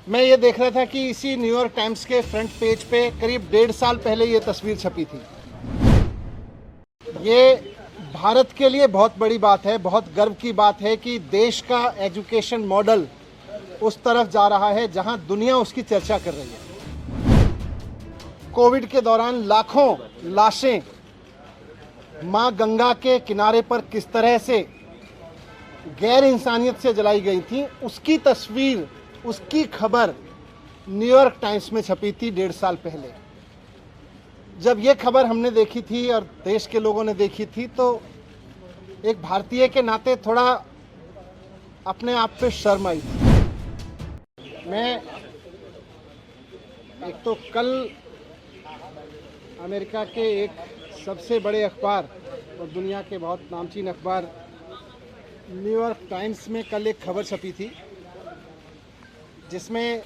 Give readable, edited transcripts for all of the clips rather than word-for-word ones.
मैं ये देख रहा था कि इसी न्यूयॉर्क टाइम्स के फ्रंट पेज पे करीब 1.5 साल पहले ये तस्वीर छपी थी। ये भारत के लिए बहुत बड़ी बात है, बहुत गर्व की बात है कि देश का एजुकेशन मॉडल उस तरफ जा रहा है जहां दुनिया उसकी चर्चा कर रही है। कोविड के दौरान लाखों लाशें मां गंगा के किनारे पर किस तरह से गैर इंसानियत से जलाई गई थी, उसकी तस्वीर, उसकी खबर न्यूयॉर्क टाइम्स में छपी थी 1.5 साल पहले। जब ये खबर हमने देखी थी और देश के लोगों ने देखी थी तो एक भारतीय के नाते थोड़ा अपने आप पे शर्म आई थी। मैं एक तो कल अमेरिका के एक सबसे बड़े अखबार और दुनिया के बहुत नामचीन अखबार न्यूयॉर्क टाइम्स में कल एक खबर छपी थी जिसमें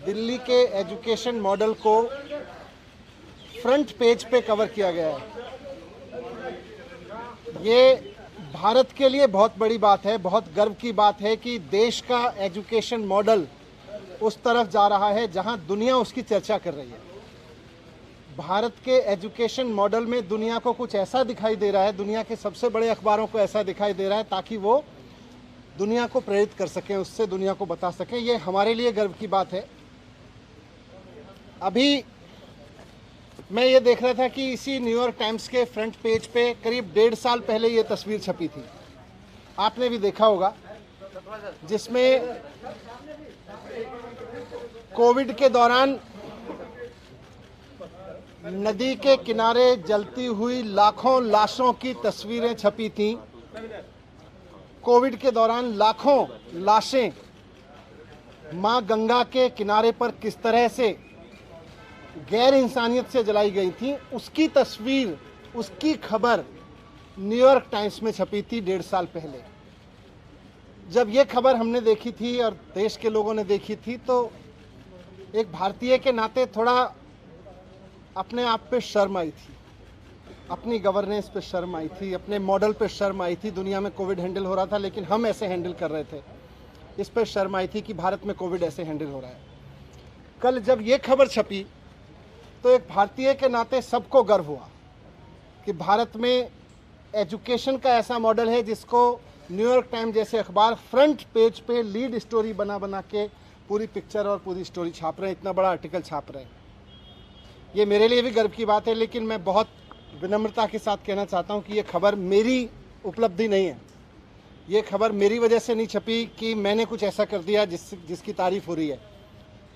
दिल्ली के एजुकेशन मॉडल को फ्रंट पेज पे कवर किया गया है। ये भारत के लिए बहुत बड़ी बात है, बहुत गर्व की बात है कि देश का एजुकेशन मॉडल उस तरफ जा रहा है जहां दुनिया उसकी चर्चा कर रही है। भारत के एजुकेशन मॉडल में दुनिया को कुछ ऐसा दिखाई दे रहा है, दुनिया के सबसे बड़े अखबारों को ऐसा दिखाई दे रहा है ताकि वो दुनिया को प्रेरित कर सकें, उससे दुनिया को बता सकें। ये हमारे लिए गर्व की बात है। अभी मैं ये देख रहा था कि इसी न्यूयॉर्क टाइम्स के फ्रंट पेज पे करीब 1.5 साल पहले ये तस्वीर छपी थी, आपने भी देखा होगा, जिसमें कोविड के दौरान नदी के किनारे जलती हुई लाखों लाशों की तस्वीरें छपी थीं। कोविड के दौरान लाखों लाशें मां गंगा के किनारे पर किस तरह से गैर इंसानियत से जलाई गई थी, उसकी तस्वीर, उसकी खबर न्यूयॉर्क टाइम्स में छपी थी 1.5 साल पहले। जब ये खबर हमने देखी थी और देश के लोगों ने देखी थी तो एक भारतीय के नाते थोड़ा अपने आप पे शर्म आई थी, अपनी गवर्नेंस पे शर्म आई थी, अपने मॉडल पे शर्म आई थी। दुनिया में कोविड हैंडल हो रहा था लेकिन हम ऐसे हैंडल कर रहे थे, इस पे शर्म आई थी कि भारत में कोविड ऐसे हैंडल हो रहा है। कल जब ये खबर छपी तो एक भारतीय के नाते सबको गर्व हुआ कि भारत में एजुकेशन का ऐसा मॉडल है जिसको न्यूयॉर्क टाइम्स जैसे अखबार फ्रंट पेज पे लीड स्टोरी बना बना के पूरी पिक्चर और पूरी स्टोरी छाप रहे हैं, इतना बड़ा आर्टिकल छाप रहे हैं। ये मेरे लिए भी गर्व की बात है, लेकिन मैं बहुत विनम्रता के साथ कहना चाहता हूँ कि ये खबर मेरी उपलब्धि नहीं है। ये खबर मेरी वजह से नहीं छपी कि मैंने कुछ ऐसा कर दिया जिसकी तारीफ हो रही है।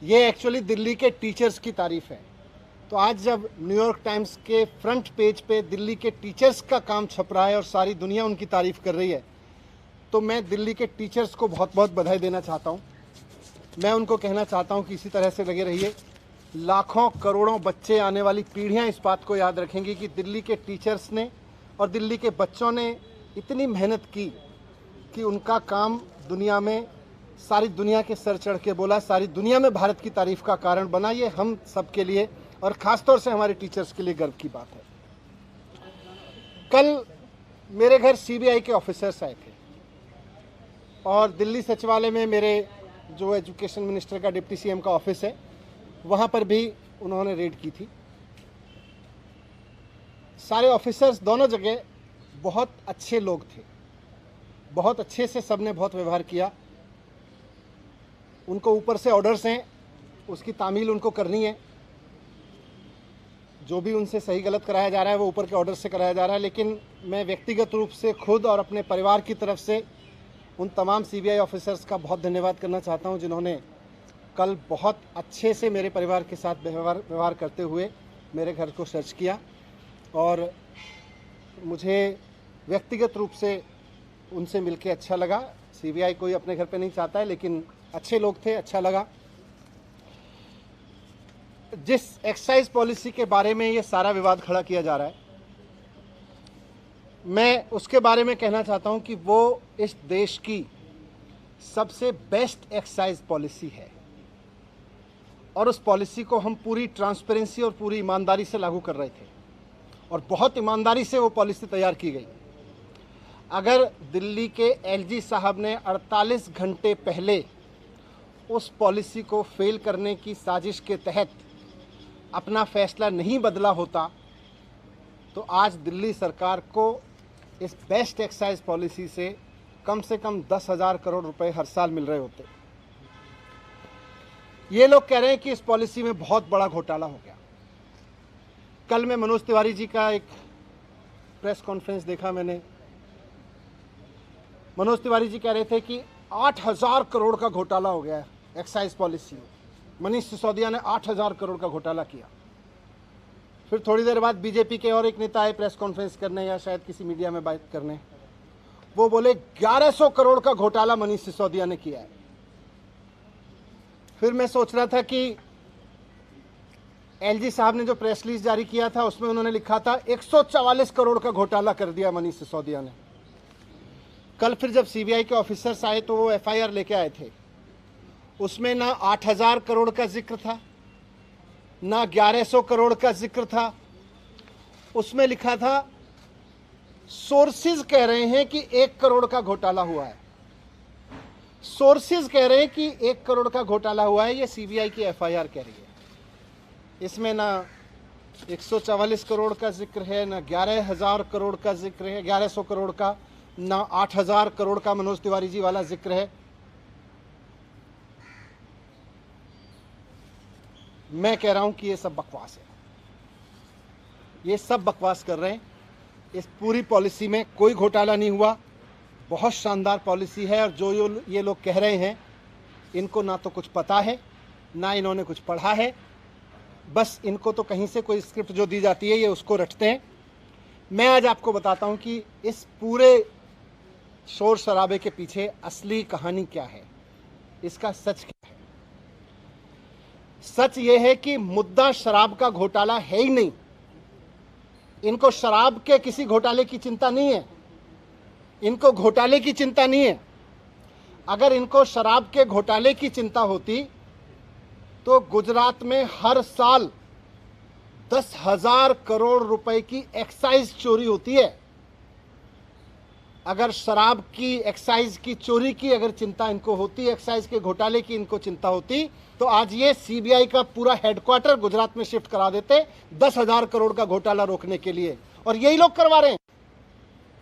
ये एक्चुअली दिल्ली के टीचर्स की तारीफ है। तो आज जब न्यूयॉर्क टाइम्स के फ्रंट पेज पे दिल्ली के टीचर्स का काम छप रहा है और सारी दुनिया उनकी तारीफ कर रही है, तो मैं दिल्ली के टीचर्स को बहुत बहुत बधाई देना चाहता हूँ। मैं उनको कहना चाहता हूँ कि इसी तरह से लगे रहिए। लाखों करोड़ों बच्चे, आने वाली पीढ़ियाँ इस बात को याद रखेंगी कि दिल्ली के टीचर्स ने और दिल्ली के बच्चों ने इतनी मेहनत की कि उनका काम दुनिया में, सारी दुनिया के सर चढ़ के बोला, सारी दुनिया में भारत की तारीफ का कारण बना। ये हम सब के लिए और ख़ासतौर से हमारे टीचर्स के लिए गर्व की बात है। कल मेरे घर सीबीआई के ऑफिसर्स आए थे और दिल्ली सचिवालय में मेरे जो एजुकेशन मिनिस्टर का, डिप्टी सीएम का ऑफिस है, वहाँ पर भी उन्होंने रेड की थी। सारे ऑफिसर्स दोनों जगह बहुत अच्छे लोग थे, बहुत अच्छे से सबने बहुत व्यवहार किया। उनको ऊपर से ऑर्डर्स हैं, उसकी तामील उनको करनी है। जो भी उनसे सही गलत कराया जा रहा है वो ऊपर के ऑर्डर से कराया जा रहा है। लेकिन मैं व्यक्तिगत रूप से खुद और अपने परिवार की तरफ से उन तमाम सीबीआई ऑफिसर्स का बहुत धन्यवाद करना चाहता हूं जिन्होंने कल बहुत अच्छे से मेरे परिवार के साथ व्यवहार करते हुए मेरे घर को सर्च किया। और मुझे व्यक्तिगत रूप से उनसे मिलके अच्छा लगा। सीबीआई कोई अपने घर पे नहीं चाहता है, लेकिन अच्छे लोग थे, अच्छा लगा। जिस एक्साइज पॉलिसी के बारे में ये सारा विवाद खड़ा किया जा रहा है, मैं उसके बारे में कहना चाहता हूं कि वो इस देश की सबसे बेस्ट एक्साइज पॉलिसी है और उस पॉलिसी को हम पूरी ट्रांसपेरेंसी और पूरी ईमानदारी से लागू कर रहे थे और बहुत ईमानदारी से वो पॉलिसी तैयार की गई। अगर दिल्ली के एलजी साहब ने 48 घंटे पहले उस पॉलिसी को फेल करने की साजिश के तहत अपना फैसला नहीं बदला होता तो आज दिल्ली सरकार को इस बेस्ट एक्साइज पॉलिसी से कम 10,000 करोड़ रुपए हर साल मिल रहे होते। ये लोग कह रहे हैं कि इस पॉलिसी में बहुत बड़ा घोटाला हो गया। कल मैं मनोज तिवारी जी का एक प्रेस कॉन्फ्रेंस देखा मैंने। मनोज तिवारी जी कह रहे थे कि 8,000 करोड़ का घोटाला हो गया है एक्साइज पॉलिसी में। मनीष सिसोदिया ने 8,000 करोड़ का घोटाला किया। फिर थोड़ी देर बाद बीजेपी के और एक नेता आए प्रेस कॉन्फ्रेंस करने या शायद किसी मीडिया में बात करने, वो बोले 1100 करोड़ का घोटाला मनीष सिसोदिया ने किया है। फिर मैं सोच रहा था कि एलजी साहब ने जो प्रेस रिलीज जारी किया था उसमें उन्होंने लिखा था 144 करोड़ का घोटाला कर दिया मनीष सिसोदिया ने। कल फिर जब सीबीआई के ऑफिसर्स आए तो वो एफआईआर लेके आए थे, उसमें ना 8,000 करोड़ का जिक्र था ना 1100 करोड़ का जिक्र था। उसमें लिखा था सोर्सेज कह रहे हैं कि 1 करोड़ का घोटाला हुआ है। सोर्सेज कह रहे हैं कि 1 करोड़ का घोटाला हुआ है, ये सीबीआई की एफआईआर कह रही है। इसमें ना 144 करोड़ का जिक्र है, ना 11,000 करोड़ का जिक्र है, 1100 करोड़ का, ना 8,000 करोड़ का मनोज तिवारी जी वाला जिक्र है। मैं कह रहा हूं कि ये सब बकवास है, ये सब बकवास कर रहे हैं। इस पूरी पॉलिसी में कोई घोटाला नहीं हुआ, बहुत शानदार पॉलिसी है। और जो ये लोग कह रहे हैं इनको ना तो कुछ पता है ना इन्होंने कुछ पढ़ा है, बस इनको तो कहीं से कोई स्क्रिप्ट जो दी जाती है ये उसको रटते हैं। मैं आज आपको बताता हूं कि इस पूरे शोर शराबे के पीछे असली कहानी क्या है, इसका सच क्या है। सच ये है कि मुद्दा शराब का घोटाला है ही नहीं। इनको शराब के किसी घोटाले की चिंता नहीं है, इनको घोटाले की चिंता नहीं है। अगर इनको शराब के घोटाले की चिंता होती तो गुजरात में हर साल 10,000 करोड़ रुपए की एक्साइज चोरी होती है। अगर शराब की एक्साइज की चोरी की अगर चिंता इनको होती, एक्साइज के घोटाले की इनको चिंता होती, तो आज ये सीबीआई का पूरा हेडक्वार्टर गुजरात में शिफ्ट करा देते 10,000 करोड़ का घोटाला रोकने के लिए। और यही लोग करवा रहे हैं,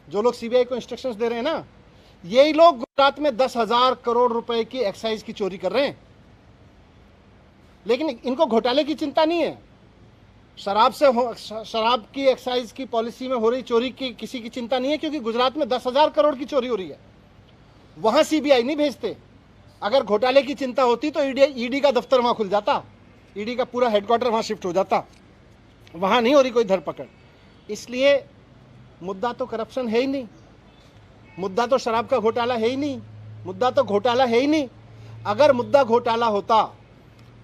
जो लोग सीबीआई को इंस्ट्रक्शंस दे रहे हैं ना, यही लोग गुजरात में 10,000 करोड़ रुपए की एक्साइज की चोरी कर रहे हैं। लेकिन इनको घोटाले की चिंता नहीं है। शराब की एक्साइज की पॉलिसी में हो रही चोरी की किसी की चिंता नहीं है, क्योंकि गुजरात में 10,000 करोड़ की चोरी हो रही है, वहां सीबीआई नहीं भेजते। अगर घोटाले की चिंता होती तो ईडी का दफ्तर वहां खुल जाता, ईडी का पूरा हेडक्वार्टर वहां शिफ्ट हो जाता, वहां नहीं हो रही कोई धरपकड़। इसलिए मुद्दा तो करप्शन है ही नहीं, मुद्दा तो शराब का घोटाला है ही नहीं, मुद्दा तो घोटाला है ही नहीं। अगर मुद्दा घोटाला होता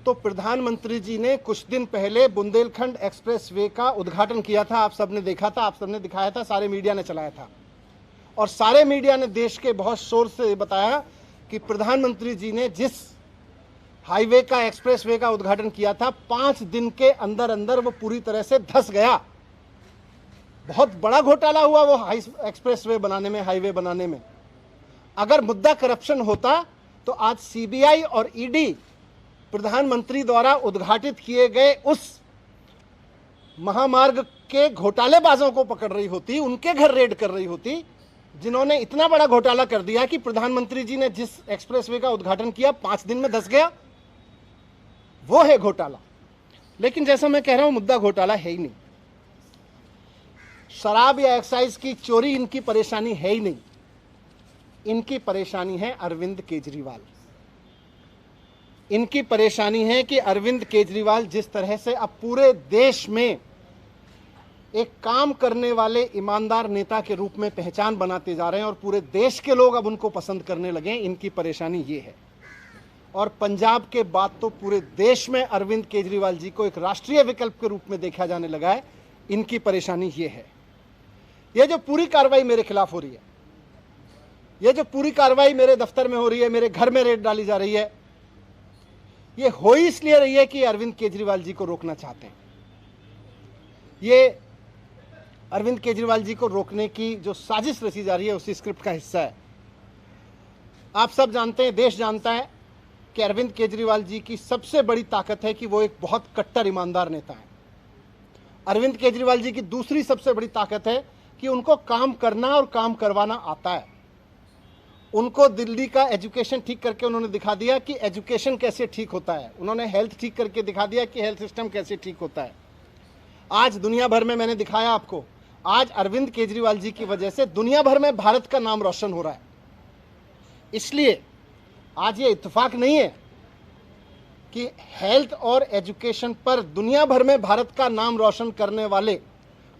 तो प्रधानमंत्री जी ने कुछ दिन पहले बुंदेलखंड एक्सप्रेस वे का उद्घाटन किया था। आप सबने देखा था, आप सबने दिखाया था, सारे मीडिया ने चलाया था और सारे मीडिया ने देश के बहुत शोर से बताया कि प्रधानमंत्री जी ने जिस हाईवे का एक्सप्रेस वे का उद्घाटन किया था 5 दिन के अंदर अंदर वो पूरी तरह से धंस गया। बहुत बड़ा घोटाला हुआ वो एक्सप्रेस वे बनाने में, हाईवे बनाने में। अगर मुद्दा करप्शन होता तो आज सीबीआई और ईडी प्रधानमंत्री द्वारा उद्घाटित किए गए उस महामार्ग के घोटालेबाजों को पकड़ रही होती, उनके घर रेड कर रही होती, जिन्होंने इतना बड़ा घोटाला कर दिया कि प्रधानमंत्री जी ने जिस एक्सप्रेसवे का उद्घाटन किया 5 दिन में धंस गया। वो है घोटाला। लेकिन जैसा मैं कह रहा हूं, मुद्दा घोटाला है ही नहीं। शराब या एक्साइज की चोरी इनकी परेशानी है ही नहीं, इनकी परेशानी है अरविंद केजरीवाल। इनकी परेशानी है कि अरविंद केजरीवाल जिस तरह से अब पूरे देश में एक काम करने वाले ईमानदार नेता के रूप में पहचान बनाते जा रहे हैं और पूरे देश के लोग अब उनको पसंद करने लगे हैं, इनकी परेशानी ये है। और पंजाब के बाद तो पूरे देश में अरविंद केजरीवाल जी को एक राष्ट्रीय विकल्प के रूप में देखा जाने लगा है, इनकी परेशानी ये है। ये जो पूरी कार्रवाई मेरे खिलाफ हो रही है, ये जो पूरी कार्रवाई मेरे दफ्तर में हो रही है, मेरे घर में रेड डाली जा रही है, ये हो ही इसलिए रही है कि अरविंद केजरीवाल जी को रोकना चाहते हैं। ये अरविंद केजरीवाल जी को रोकने की जो साजिश रची जा रही है उसी स्क्रिप्ट का हिस्सा है। आप सब जानते हैं, देश जानता है कि अरविंद केजरीवाल जी की सबसे बड़ी ताकत है कि वो एक बहुत कट्टर ईमानदार नेता हैं। अरविंद केजरीवाल जी की दूसरी सबसे बड़ी ताकत है कि उनको काम करना और काम करवाना आता है। उनको दिल्ली का एजुकेशन ठीक करके उन्होंने दिखा दिया कि एजुकेशन कैसे ठीक होता है। उन्होंने हेल्थ ठीक करके दिखा दिया कि हेल्थ सिस्टम कैसे ठीक होता है। आज दुनिया भर में मैंने दिखाया आपको, आज अरविंद केजरीवाल जी की वजह से दुनिया भर में भारत का नाम रोशन हो रहा है। इसलिए आज ये इत्तेफाक नहीं है कि हेल्थ और एजुकेशन पर दुनिया भर में भारत का नाम रोशन करने वाले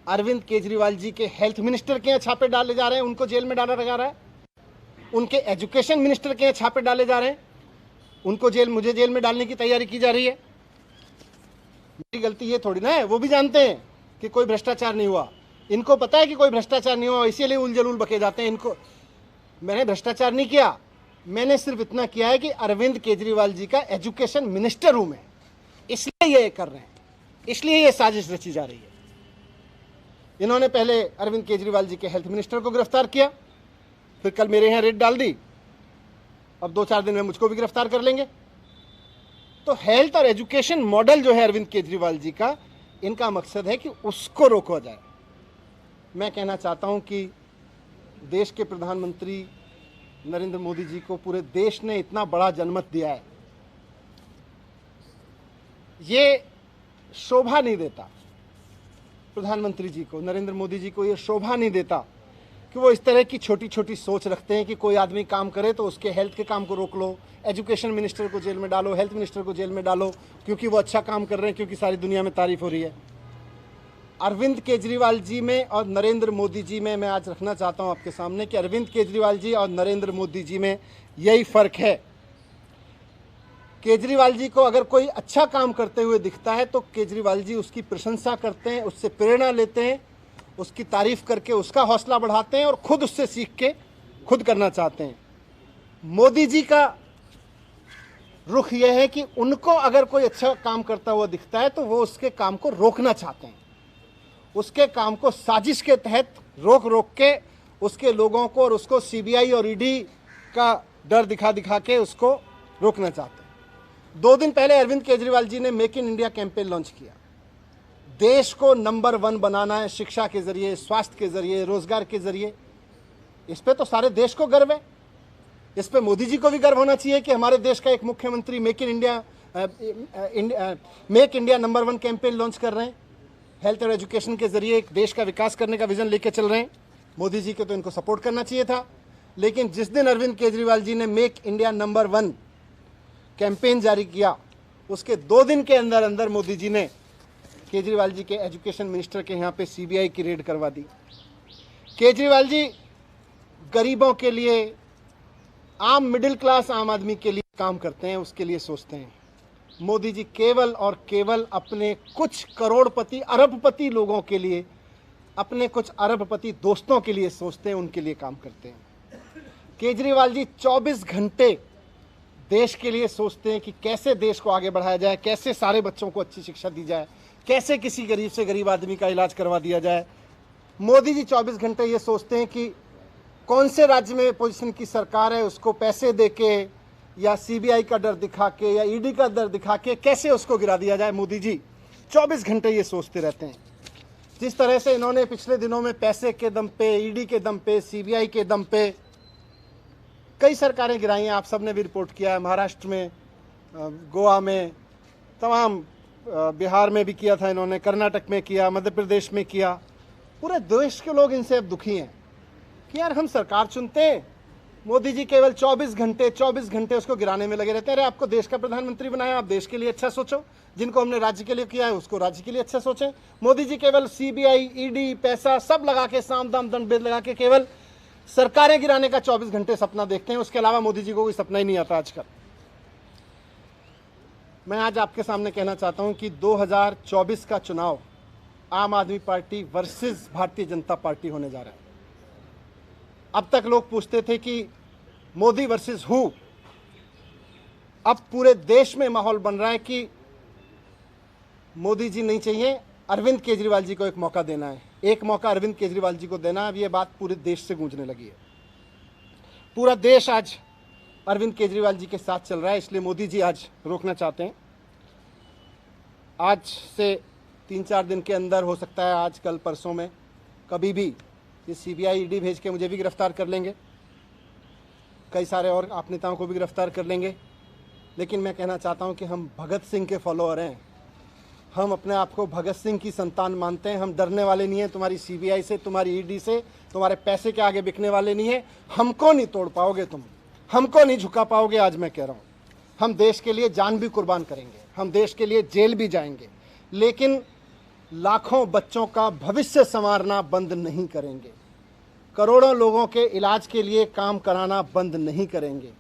अरविंद केजरीवाल जी के हेल्थ मिनिस्टर के यहाँ छापे डाले जा रहे हैं, उनको जेल में डाला जा रहा है। उनके एजुकेशन मिनिस्टर के यहाँ छापे डाले जा रहे हैं, उनको मुझे जेल में डालने की तैयारी की जा रही है। मेरी गलती ये थोड़ी ना है, वो भी जानते हैं कि कोई भ्रष्टाचार नहीं हुआ। इनको पता है कि कोई भ्रष्टाचार नहीं हुआ, इसीलिए उलझुल बके जाते हैं। इनको मैंने भ्रष्टाचार नहीं किया, मैंने सिर्फ इतना किया है कि अरविंद केजरीवाल जी का एजुकेशन मिनिस्टर हूं मैं, इसलिए ये कर रहे हैं, इसलिए ये साजिश रची जा रही है। इन्होंने पहले अरविंद केजरीवाल जी के हेल्थ मिनिस्टर को गिरफ्तार किया, फिर कल मेरे यहाँ रेड डाल दी, अब 2-4 दिन में मुझको भी गिरफ्तार कर लेंगे। तो हेल्थ और एजुकेशन मॉडल जो है अरविंद केजरीवाल जी का, इनका मकसद है कि उसको रोका जाए। मैं कहना चाहता हूं कि देश के प्रधानमंत्री नरेंद्र मोदी जी को पूरे देश ने इतना बड़ा जनमत दिया है, ये शोभा नहीं देता प्रधानमंत्री जी को, नरेंद्र मोदी जी को ये शोभा नहीं देता कि वो इस तरह की छोटी छोटी सोच रखते हैं कि कोई आदमी काम करे तो उसके हेल्थ के काम को रोक लो, एजुकेशन मिनिस्टर को जेल में डालो, हेल्थ मिनिस्टर को जेल में डालो, क्योंकि वो अच्छा काम कर रहे हैं, क्योंकि सारी दुनिया में तारीफ हो रही है। अरविंद केजरीवाल जी में और नरेंद्र मोदी जी में मैं आज रखना चाहता हूं आपके सामने कि अरविंद केजरीवाल जी और नरेंद्र मोदी जी में यही फर्क है। केजरीवाल जी को अगर कोई अच्छा काम करते हुए दिखता है तो केजरीवाल जी उसकी प्रशंसा करते हैं, उससे प्रेरणा लेते हैं, उसकी तारीफ करके उसका हौसला बढ़ाते हैं और खुद उससे सीख के खुद करना चाहते हैं। मोदी जी का रुख यह है कि उनको अगर कोई अच्छा काम करता हुआ दिखता है तो वो उसके काम को रोकना चाहते हैं, उसके काम को साजिश के तहत रोक रोक के उसके लोगों को और उसको सीबीआई और ईडी का डर दिखा दिखा के उसको रोकना चाहते हैं। 2 दिन पहले अरविंद केजरीवाल जी ने make in India campaign launch किया। देश को नंबर 1 बनाना है, शिक्षा के जरिए, स्वास्थ्य के जरिए, रोजगार के जरिए। इस पे तो सारे देश को गर्व है, इस पे मोदी जी को भी गर्व होना चाहिए कि हमारे देश का एक मुख्यमंत्री make India number 1 campaign launch कर रहे हैं। हेल्थ और एजुकेशन के जरिए एक देश का विकास करने का विजन लेके चल रहे हैं। मोदी जी को तो इनको सपोर्ट करना चाहिए था। लेकिन जिस दिन अरविंद केजरीवाल जी ने मेक इंडिया नंबर 1 कैंपेन जारी किया, उसके 2 दिन के अंदर अंदर मोदी जी ने केजरीवाल जी के एजुकेशन मिनिस्टर के यहाँ पे सीबीआई की रेड करवा दी। केजरीवाल जी गरीबों के लिए, आम मिडिल क्लास आम आदमी के लिए काम करते हैं, उसके लिए सोचते हैं। मोदी जी केवल और केवल अपने कुछ करोड़पति अरबपति लोगों के लिए, अपने कुछ अरबपति दोस्तों के लिए सोचते हैं, उनके लिए काम करते हैं। केजरीवाल जी 24 घंटे देश के लिए सोचते हैं कि कैसे देश को आगे बढ़ाया जाए, कैसे सारे बच्चों को अच्छी शिक्षा दी जाए, कैसे किसी गरीब से गरीब आदमी का इलाज करवा दिया जाए। मोदी जी 24 घंटे ये सोचते हैं कि कौन से राज्य में पोजीशन की सरकार है, उसको पैसे देके या सीबीआई का डर दिखा के या ईडी का डर दिखा के कैसे उसको गिरा दिया जाए। मोदी जी 24 घंटे ये सोचते रहते हैं। जिस तरह से इन्होंने पिछले दिनों में पैसे के दम पे, ईडी के दम पे, सीबीआई के दम पे कई सरकारें गिराई हैं, आप सबने भी रिपोर्ट किया है। महाराष्ट्र में, गोवा में, तमाम बिहार में भी किया था इन्होंने, कर्नाटक में किया, मध्य प्रदेश में किया। पूरे देश के लोग इनसे अब दुखी हैं कि यार हम सरकार चुनते हैं, मोदी जी केवल 24 घंटे उसको गिराने में लगे रहते हैं। अरे आपको देश का प्रधानमंत्री बनाया, आप देश के लिए अच्छा सोचो। जिनको हमने राज्य के लिए किया है उसको राज्य के लिए अच्छा सोचें। मोदी जी केवल सीबीआई, ईडी, पैसा सब लगा के, साम दाम दंड भेद लगा के केवल सरकारें गिराने का 24 घंटे सपना देखते हैं। उसके अलावा मोदी जी को कोई सपना ही नहीं आता आजकल। मैं आज आपके सामने कहना चाहता हूं कि 2024 का चुनाव आम आदमी party versus Bharatiya Janata party होने जा रहा है। अब तक लोग पूछते थे कि मोदी वर्सेस हु। अब पूरे देश में माहौल बन रहा है कि मोदी जी नहीं चाहिए, अरविंद केजरीवाल जी को एक मौका देना है, एक मौका अरविंद केजरीवाल जी को देना है। अब ये बात पूरे देश से गूंजने लगी है। पूरा देश आज अरविंद केजरीवाल जी के साथ चल रहा है, इसलिए मोदी जी आज रोकना चाहते हैं। आज से 3-4 दिन के अंदर, हो सकता है आज कल परसों में, कभी भी ये सीबीआई ईडी भेज के मुझे भी गिरफ्तार कर लेंगे, कई सारे और आप नेताओं को भी गिरफ्तार कर लेंगे। लेकिन मैं कहना चाहता हूं कि हम भगत सिंह के फॉलोअर हैं, हम अपने आप को भगत सिंह की संतान मानते हैं। हम डरने वाले नहीं हैं तुम्हारी सीबीआई से, तुम्हारी ईडी से, तुम्हारे पैसे के आगे बिकने वाले नहीं हैं। हमको नहीं तोड़ पाओगे तुम, हमको नहीं झुका पाओगे। आज मैं कह रहा हूँ, हम देश के लिए जान भी कुर्बान करेंगे, हम देश के लिए जेल भी जाएंगे, लेकिन लाखों बच्चों का भविष्य संवारना बंद नहीं करेंगे, करोड़ों लोगों के इलाज के लिए काम कराना बंद नहीं करेंगे।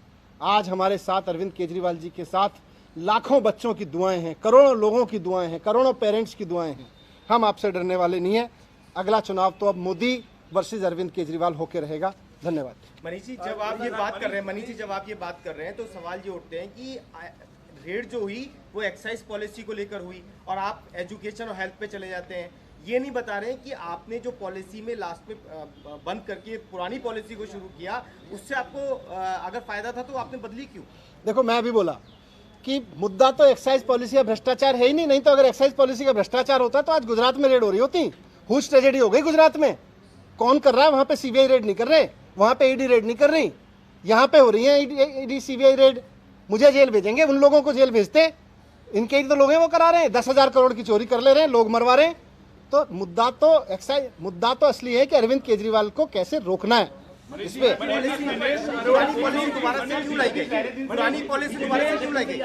आज हमारे साथ अरविंद केजरीवाल जी के साथ लाखों बच्चों की दुआएं हैं, करोड़ों लोगों की दुआएं हैं, करोड़ों पेरेंट्स की दुआएं हैं। हम आपसे डरने वाले नहीं हैं। अगला चुनाव तो अब मोदी वर्सेस अरविंद केजरीवाल होकर रहेगा। धन्यवाद। मनीष जी, जब आप ये बात कर रहे हैं, तो सवाल ये उठते हैं कि रेड जो हुई वो एक्साइज पॉलिसी को लेकर हुई और आप एजुकेशन और हेल्थ पे चले जाते हैं। ये नहीं बता रहे हैं कि आपने जो पॉलिसी में लास्ट में बंद करके पुरानी पॉलिसी को शुरू किया, उससे आपको अगर फायदा था तो आपने बदली क्यों? देखो, मैं भी बोला कि मुद्दा तो एक्साइज पॉलिसी या भ्रष्टाचार है ही नहीं तो अगर एक्साइज पॉलिसी का भ्रष्टाचार होता तो आज गुजरात में रेड हो रही होती। हुश ट्रेजेडी हो गई गुजरात में। कौन कर रहा है वहां पे? सीबीआई रेड नहीं कर रहे, वहां पे ईडी रेड नहीं कर रही, यहाँ पे हो रही है ईडी सीबीआई रेड। मुझे जेल भेजेंगे, उन लोगों को जेल भेजते। इनके ही तो लोग हैं वो करा रहे हैं, 10,000 करोड़ की चोरी कर ले रहे हैं, लोग मरवा रहे हैं। तो मुद्दा तो असली है कि अरविंद केजरीवाल को कैसे रोकना है। इसमें पुरानी पॉलिसी दोबारा से क्यों लाई गई?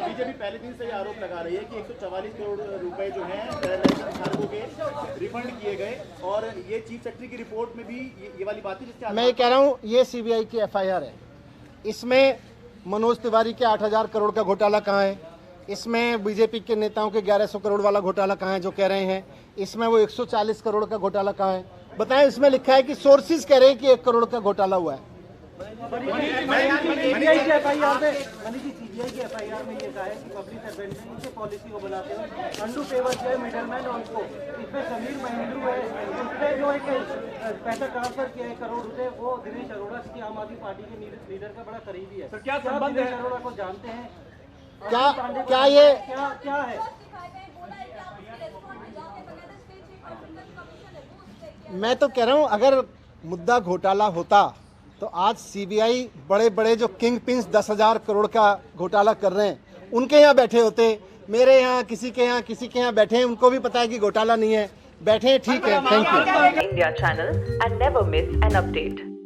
बीजेपी पहले दिन से ये आरोप लगा रही है कि 144 करोड़ रुपए जो हैं धारकों के रिफंड किए गए और ये चीफ सेक्रेटरी की रिपोर्ट में भी ये वाली बात है, जिसके मैं कह रहा हूँ ये सीबीआई की एफआईआर है। इसमें मनोज तिवारी के 8,000 करोड़ का घोटाला कहाँ है? इसमें बीजेपी के नेताओं के 1100 करोड़ वाला घोटाला कहाँ है जो कह रहे हैं? इसमें वो 140 करोड़ का घोटाला कहाँ है? बताएं। इसमें लिखा है कि सोर्सेज कह रहे हैं कि 1 करोड़ का घोटाला हुआ है। सीबीआई की एफआईआर में ये कहा है कि पब्लिक सर्वेंट ने इनके पॉलिसी को बनाते हुए अंडू फेवर जो है मिडलमैन और उनको इसमें समीर महिंद्रू है, उसने जो एक पैसा ट्रांसफर किया 1 करोड़ रुपए, वो दिनेश अरोड़ा की आम आदमी पार्टी के लीडर का बड़ा करीबी है। सर, क्या संबंध है? दिनेश अरोड़ा को जानते हैं? क्या ये क्या है? मैं तो कह रहा हूं, अगर मुद्दा घोटाला होता तो आज सीबीआई बड़े बड़े जो किंग पिंस 10,000 करोड़ का घोटाला कर रहे हैं उनके यहाँ बैठे होते। मेरे यहाँ किसी के यहाँ बैठे हैं, उनको भी पता है कि घोटाला नहीं है, बैठे हैं, ठीक है। Thank you. India channel and never miss an update.